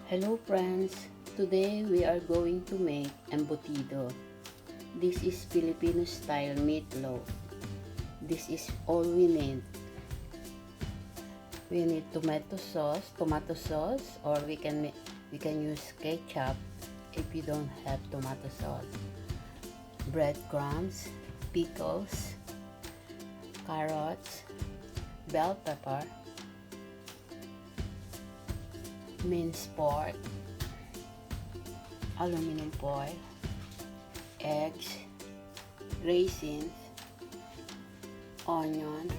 Hello friends, today we are going to make embotido. This is Filipino style meatloaf. This is all we need. We need tomato sauce, or we can use ketchup if you don't have tomato sauce. Breadcrumbs, pickles, carrots, bell pepper, minced pork, aluminum foil, eggs, raisins, onion,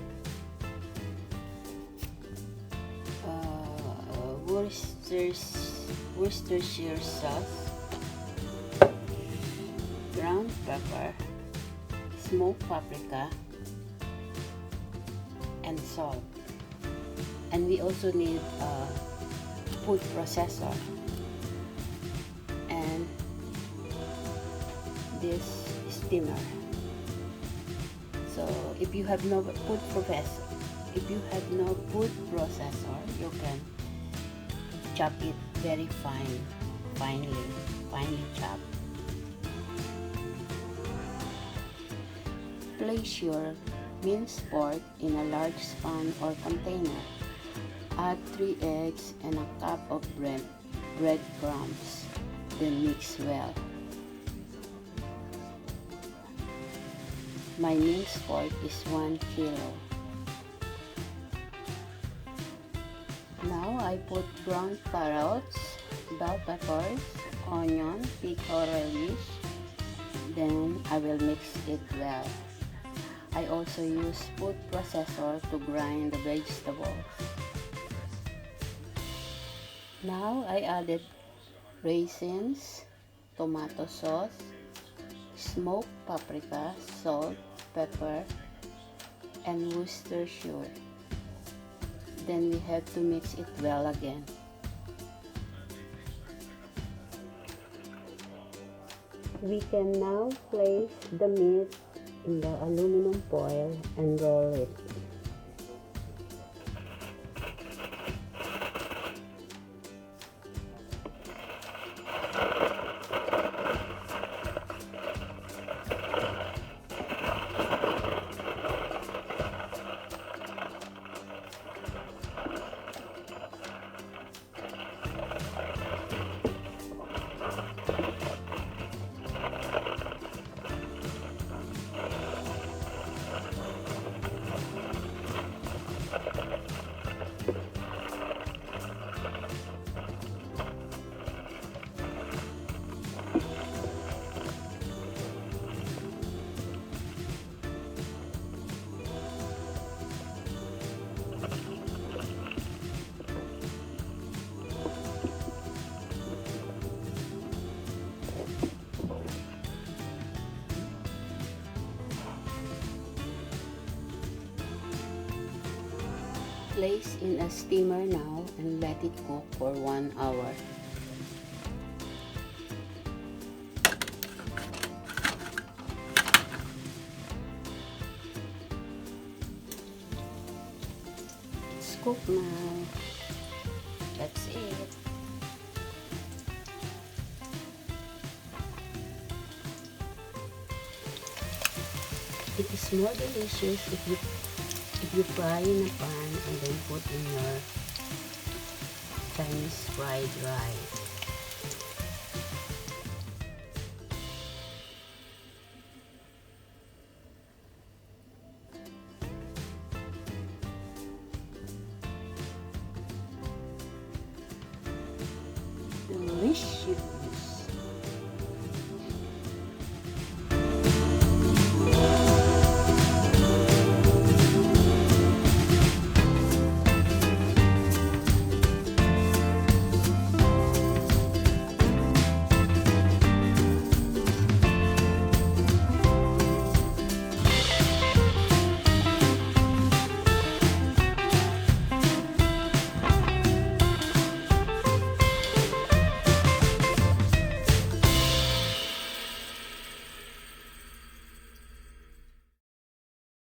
Worcestershire sauce, ground pepper, smoked paprika, and salt. And we also need food processor and this steamer. So if you have no food processor, you can chop it very finely chopped. Place your minced pork in a large pan or container. Add 3 eggs and a cup of breadcrumbs. Then mix well. My minced pork is 1 kilo. Now I put ground carrots, bell peppers, onion, pickle relish. Then I will mix it well. I also use food processor to grind the vegetables. Now I added raisins, tomato sauce, smoked paprika, salt, pepper, and Worcestershire. Then we have to mix it well again. We can now place the meat in the aluminum foil and roll it. Place in a steamer now and let it cook for 1 hour. It's cooked now. That's it. It is more delicious if you fry in a pan and then put in your Chinese fried rice. Delicious.